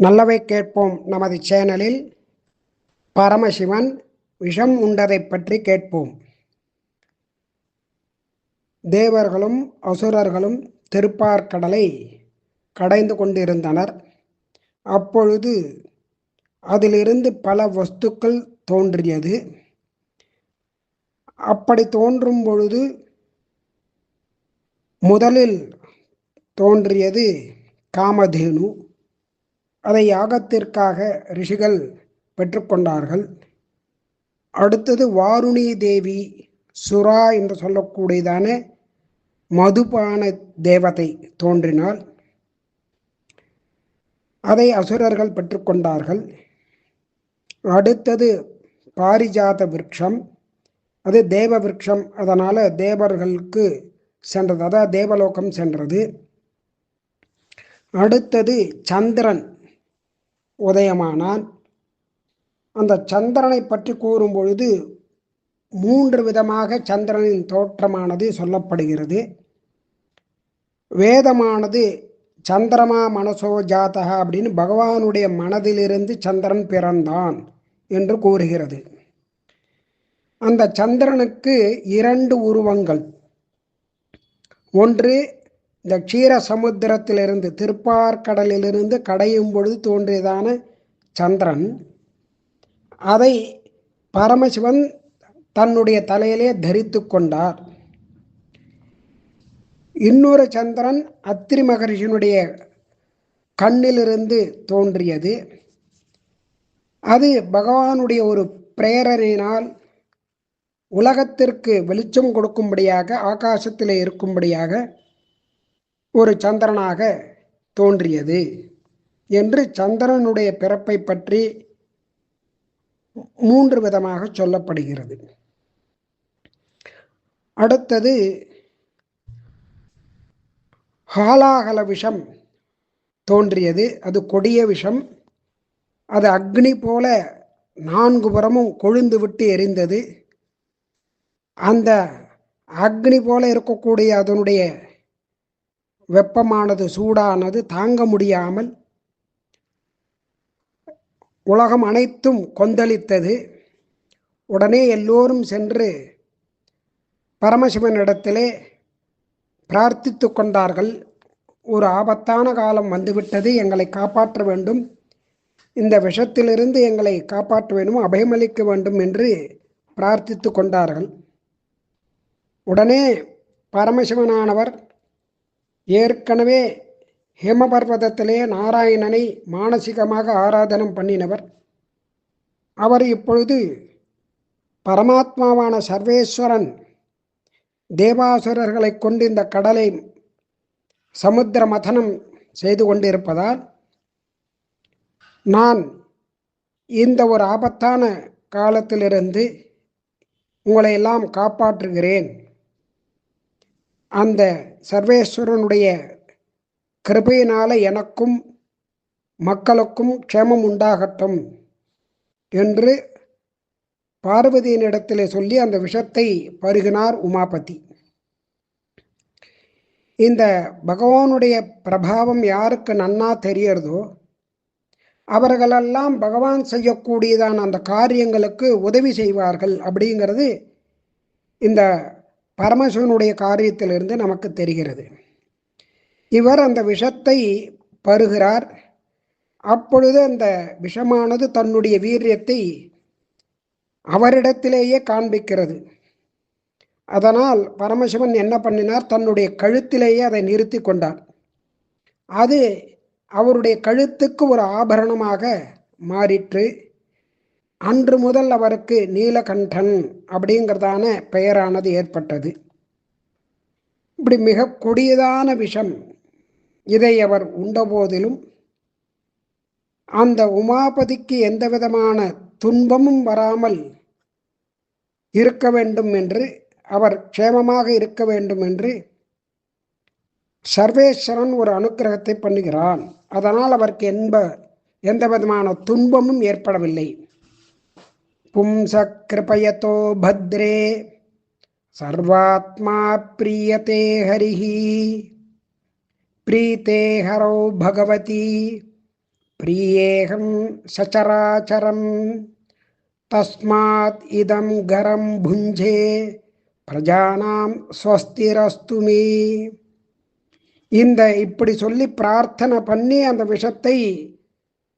நல்லவை கேட்போம் நமது சேனலில் பரமசிவன் விஷம் உண்டதை பற்றி கேட்போம். தேவர்களும் அசுரர்களும் திருப்பார்கடலை கடைந்து கொண்டிருந்தனர். அப்பொழுது அதிலிருந்து பல வஸ்துக்கள் தோன்றியது. அப்படி தோன்றும் பொழுது முதலில் தோன்றியது காமதேனு. அதை யாகத்திற்காக ரிஷிகள் பெற்றுக்கொண்டார்கள். அடுத்தது வாருணி தேவி, சுரா என்று சொல்லக்கூடியதான மதுபான தேவதை தோன்றினாள். அதை அசுரர்கள் பெற்றுக்கொண்டார்கள். அடுத்தது பாரிஜாத விருட்சம், அது தேவ விருட்சம். அதனால் தேவர்களுக்கு சென்றது, அதாவது தேவலோகம் சென்றது. அடுத்தது சந்திரன் உதயமானான். அந்த சந்திரனை பற்றி கூறும் பொழுது 3 விதமாக சந்திரனின் தோற்றமானது சொல்லப்படுகிறது. வேதமானது சந்திரமா மனசோ ஜாதகா அப்படின்னு பகவானுடைய மனதிலிருந்து சந்திரன் பிறந்தான் என்று கூறுகிறது. அந்த சந்திரனுக்கு 2 உருவங்கள். ஒன்று இந்த க்ஷீர சமுத்திரத்திலிருந்து, திருப்பார்கடலிலிருந்து கடையும் பொழுது தோன்றியதான சந்திரன். அதை பரமசிவன் தன்னுடைய தலையிலே தரித்து கொண்டார். இன்னொரு சந்திரன் அத்திரி மகரிஷியினுடைய கண்ணிலிருந்து தோன்றியது. அது பகவானுடைய ஒரு பிரேரணையினால் உலகத்திற்கு வெளிச்சம் கொடுக்கும்படியாக, ஆகாசத்திலே இருக்கும்படியாக ஒரு சந்திரனாக தோன்றியது என்று சந்திரனுடைய பிறப்பை பற்றி 3 விதமாக சொல்லப்படுகிறது. அடுத்தது ஹாலாகல விஷம் தோன்றியது. அது கொடிய விஷம். அது அக்னி போல 4 புறமும் கொழுந்து விட்டு எரிந்தது. அந்த அக்னி போல இருக்கக்கூடிய அதனுடைய வெப்பமானது, சூடானது தாங்க முடியாமல் உலகம் அனைத்தும் கொந்தளித்தது. உடனே எல்லோரும் சென்று பரமசிவனிடத்திலே பிரார்த்தித்து கொண்டார்கள். ஒரு ஆபத்தான காலம் வந்துவிட்டது, எங்களை காப்பாற்ற வேண்டும், இந்த விஷத்திலிருந்து எங்களை காப்பாற்ற வேண்டும், அபயமளிக்க வேண்டும் என்று பிரார்த்தித்து கொண்டார்கள். உடனே பரமசிவனானவர் ஏற்கனவே ஹேமபர்வதத்திலே நாராயணனை மானசீகமாக ஆராதனம் பண்ணினவர். அவர் இப்பொழுது பரமாத்மாவான சர்வேஸ்வரன் தேவாசுரர்களை கொண்டு இந்த கடலை சமுத்திர மதனம் செய்து கொண்டிருப்பதால், நான் இந்த ஒரு ஆபத்தான காலத்திலிருந்து உங்களை எல்லாம் காப்பாற்றுகிறேன், அந்த சர்வேஸ்வரனுடைய கிருபையினால எனக்கும் மக்களுக்கும் க்ஷேமம் உண்டாகட்டும் என்று பார்வதியினிடத்திலே சொல்லி அந்த விஷத்தை பருகினார் உமாபதி. இந்த பகவானுடைய பிரபாவம் யாருக்கு நன்னா தெரியறதோ அவர்களெல்லாம் பகவான் செய்யக்கூடியதான அந்த காரியங்களுக்கு உதவி செய்வார்கள் அப்படிங்கிறது இந்த பரமசிவனுடைய காரியத்திலிருந்து நமக்கு தெரிகிறது. இவர் அந்த விஷத்தை பருகிறார். அப்பொழுது அந்த விஷமானது தன்னுடைய வீரியத்தை அவரிடத்திலேயே காண்பிக்கிறது. அதனால் பரமசிவன் என்ன பண்ணினார், தன்னுடைய கழுத்திலேயே அதை நிறுத்தி கொண்டார். அது அவருடைய கழுத்துக்கு ஒரு ஆபரணமாக மாறிற்று. அன்று முதல் அவருக்கு நீலகண்டன் அப்படிங்கிறதான பெயரானது ஏற்பட்டது. இப்படி மிக கொடியதான விஷம். இதை அவர் உண்டபோதிலும் அந்த உமாபதிக்கு எந்த விதமான துன்பமும் வராமல் இருக்க வேண்டும் என்று, அவர் க்ஷேமமாக இருக்க வேண்டும் என்று சர்வேஸ்வரன் ஒரு அனுக்கிரகத்தை பண்ணுகிறான். அதனால் அவருக்கு எந்த விதமான துன்பமும் ஏற்படவில்லை. பும்ச கிருபயதோ பத்ரே சர்வாத்மா பிரியதே ஹரிஹி பிரீதே ஹரோ பகவதி பிரியேகம் சச்சராச்சரம் தஸ்மாத் இதம் கரம் புஞ்சே பிரஜானாம் ஸ்வஸ்திரஸ்து மே. இப்படி சொல்லி பிரார்த்தனை பண்ணி அந்த விஷத்தை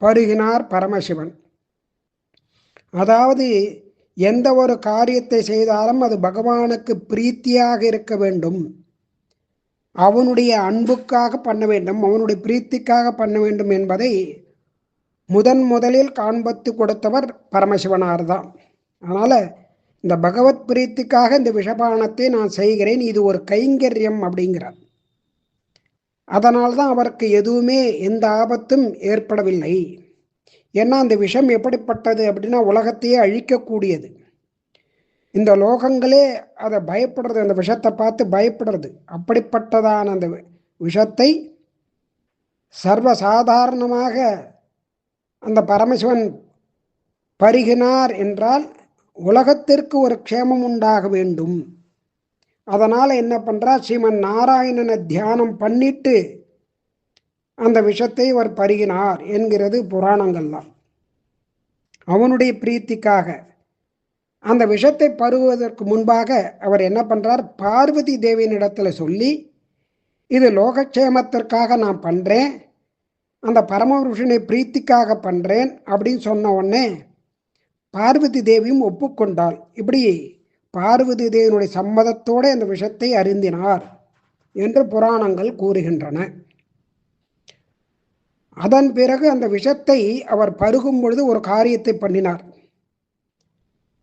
பருகினார் பரமசிவன். அதாவது எந்த ஒரு காரியத்தை செய்தாலும் அது பகவானுக்கு பிரீத்தியாக இருக்க வேண்டும், அவனுடைய அன்புக்காக பண்ண வேண்டும், அவனுடைய பிரீத்திக்காக பண்ண வேண்டும் என்பதை முதலில் காண்பித்து கொடுத்தவர் பரமசிவனார் தான். அதனால் இந்த பகவத் பிரீத்திக்காக இந்த விஷபானத்தை நான் செய்கிறேன், இது ஒரு கைங்கரியம் அப்படிங்கிறார். அதனால்தான் அவருக்கு எதுவுமே எந்த ஆபத்தும் ஏற்படவில்லை. ஏன்னா அந்த விஷம் எப்படிப்பட்டது அப்படின்னா உலகத்தையே அழிக்கக்கூடியது. இந்த லோகங்களே அதை பயப்படுறது, அந்த விஷத்தை பார்த்து பயப்படுறது. அப்படிப்பட்டதான அந்த விஷத்தை சர்வசாதாரணமாக அந்த பரமசிவன் பருகினார் என்றால் உலகத்திற்கு ஒரு க்ஷேமம் உண்டாக வேண்டும். அதனால் என்ன பண்ணுறார், ஸ்ரீமன் நாராயணனை தியானம் பண்ணிட்டு அந்த விஷத்தை அவர் பருகினார் என்கிறது புராணங்கள்லாம். அவனுடைய பிரீத்திக்காக அந்த விஷத்தை பருகுவதற்கு முன்பாக அவர் என்ன பண்ணுறார், பார்வதி தேவியினிடத்தில் சொல்லி இது லோகக்ஷேமத்திற்காக நான் பண்ணுறேன், அந்த பரமபுருஷனை பிரீத்திக்காக பண்ணுறேன் அப்படின்னு சொன்ன உடனே பார்வதி தேவியும் ஒப்புக்கொண்டாள். இப்படி பார்வதி தேவியினுடைய சம்மதத்தோடு அந்த விஷத்தை அருந்தினார் என்று புராணங்கள் கூறுகின்றன. அதன் பிறகு அந்த விஷத்தை அவர் பருகும் பொழுது ஒரு காரியத்தை பண்ணினார்.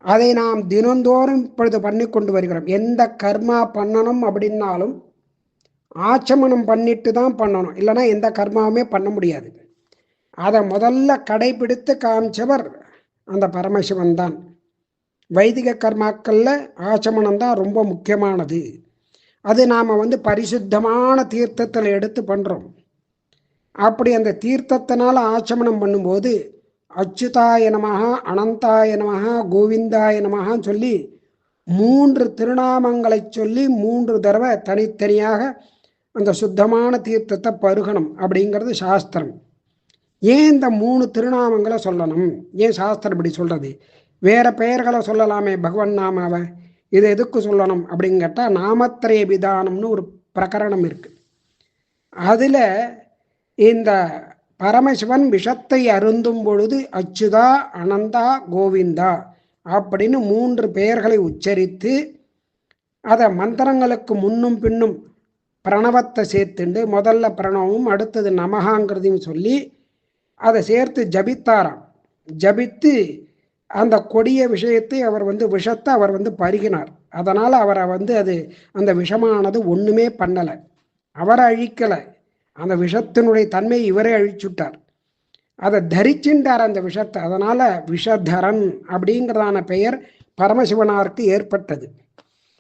அதை நாம் தினந்தோறும் இப்பொழுது பண்ணி கொண்டு வருகிறோம். எந்த கர்மா பண்ணணும் அப்படின்னாலும் ஆச்சமனம் பண்ணிட்டு தான் பண்ணணும், இல்லைன்னா எந்த கர்மாவுமே பண்ண முடியாது. அதை முதல்ல கடைபிடித்து காமிச்சவர் அந்த பரமசிவன் தான். வைதிக கர்மாக்களில் ஆச்சமனம் தான் ரொம்ப முக்கியமானது. அது நாம் பரிசுத்தமான தீர்த்தத்தில் எடுத்து பண்ணுறோம். அப்படி அந்த தீர்த்தத்தினால் ஆச்சமனம் பண்ணும்போது அச்சுதாய நமஹ, அனந்தாய நமஹ, கோவிந்தாய நமஹான்னு சொல்லி 3 திருநாமங்களை சொல்லி 3 தடவை தனித்தனியாக அந்த சுத்தமான தீர்த்தத்தை பருகணும் அப்படிங்கிறது சாஸ்திரம். ஏன் இந்த 3 திருநாமங்களை சொல்லணும், ஏன் சாஸ்திரம் இப்படி சொல்கிறது? வேற பெயர்களை சொல்லலாமே பகவன் நாமாவை, இது எதுக்கு சொல்லணும் அப்படின்னு கேட்டால் நாமத்திரய விதானம்னு ஒரு பிரகரணம் இருக்குது. அதில் இந்த பரமசிவன் விஷத்தை அருந்தும் பொழுது அச்சுதா, அனந்தா, கோவிந்தா அப்படின்னு 3 பெயர்களை உச்சரித்து அதை மந்திரங்களுக்கு முன்னும் பின்னும் பிரணவத்தை சேர்த்துண்டு முதல்ல பிரணவமும் அடுத்தது நமகாங்கிறதையும் சொல்லி அதை சேர்த்து ஜபித்தாராம். ஜபித்து அந்த கொடிய விஷயத்தை அவர் விஷத்தை அவர் பருகினார். அதனால் அவரை அது அந்த விஷமானது ஒன்றுமே பண்ணலை, அவரை அழிக்கலை. அந்த விஷத்தினுடைய தன்மையை இவரே அழிச்சுட்டார், அதை தரிச்சுட்டார் அந்த விஷத்தை. அதனால் விஷதரன் அப்படிங்கிறதான பெயர் பரமசிவனாருக்கு ஏற்பட்டது.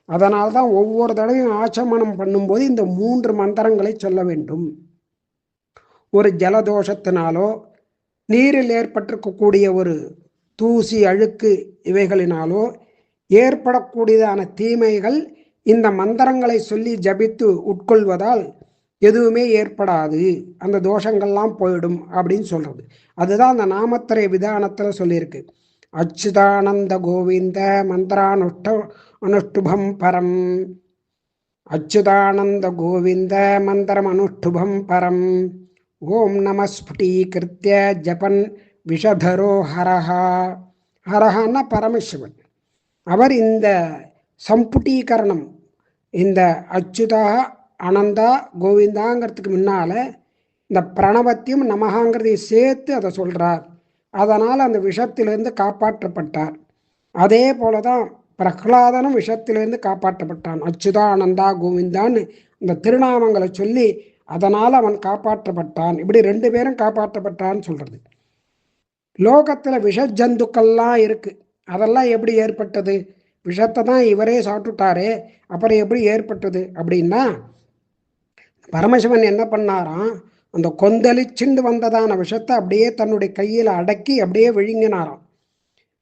அதனால்தான் ஒவ்வொரு தடவையும் ஆச்சமனம் பண்ணும்போது இந்த 3 மந்திரங்களை சொல்ல வேண்டும். ஒரு ஜலதோஷத்தினாலோ நீரில் ஏற்பட்டிருக்கக்கூடிய ஒரு தூசி, அழுக்கு இவைகளினாலோ ஏற்படக்கூடியதான தீமைகள் இந்த மந்திரங்களை சொல்லி ஜபித்து உட்கொள்வதால் எதுவுமே ஏற்படாது, அந்த தோஷங்கள்லாம் போயிடும் அப்படின்னு சொல்கிறது. அதுதான் அந்த நாமத்திரை விதானத்தில் சொல்லியிருக்கு. அச்சுதானந்த கோவிந்த மந்திரானுஷ்டுபம் பரம், அச்சுதானந்த கோவிந்த மந்திரம் அனுஷ்டுபம் பரம், ஓம் நமஸ்புடீகிருத்திய ஜபன் விஷதரோ ஹரஹா. ஹரஹான்னா பரமசிவன். அவர் இந்த சம்புட்டீகரணம், இந்த அச்சுதா அனந்தா கோவிந்தாங்கிறதுக்கு முன்னால் இந்த பிரணவத்தையும் நமகாங்கிறதையும் சேர்த்து அதை சொல்கிறார். அதனால் அந்த விஷத்திலிருந்து காப்பாற்றப்பட்டார். அதே போல தான் பிரகலாதனும் விஷத்திலிருந்து காப்பாற்றப்பட்டான். அச்சுதா அனந்தா கோவிந்தான்னு இந்த திருநாமங்களை சொல்லி அதனால் அவன் காப்பாற்றப்பட்டான். இப்படி 2 பேரும் காப்பாற்றப்பட்டான்னு சொல்கிறது. லோகத்தில் விஷ ஜந்துக்கள்லாம் இருக்குது, அதெல்லாம் எப்படி ஏற்பட்டது? விஷத்தை தான் இவரே சாப்பிட்டுட்டாரே, அப்புறம் எப்படி ஏற்பட்டது அப்படின்னா பரமசிவன் என்ன பண்ணாராம், அந்த கொந்தளிச்சுண்டு வந்ததான விஷத்தை அப்படியே தன்னுடைய கையில் அடக்கி அப்படியே விழுங்கினாராம்.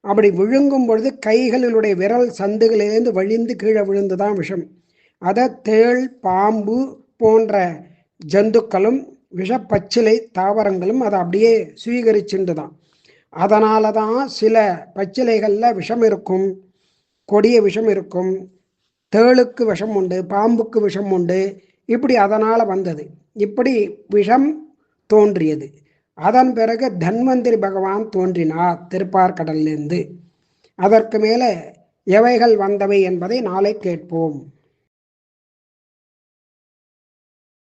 அப்படி விழுங்கும் பொழுது கைகளினுடைய விரல் சந்துகளிலேருந்து வழிந்து கீழே விழுந்துதான் விஷம். அதை தேள், பாம்பு போன்ற ஜந்துக்களும் விஷப்பச்சிலை தாவரங்களும் அதை அப்படியே சுவீகரிச்சுண்டு தான். அதனால தான் சில பச்சிலைகளில் விஷம் இருக்கும், கொடிய விஷம் இருக்கும், தேளுக்கு விஷம் உண்டு, பாம்புக்கு விஷம் உண்டு. இப்படி அதனால் வந்தது. இப்படி விஷம் தோன்றியது. அதன் பிறகு தன்வந்திரி பகவான் தோன்றினார் திருப்பார்கடலிலிருந்து. அதற்கு மேலே எவைகள் வந்தவை என்பதை நாளை கேட்போம்.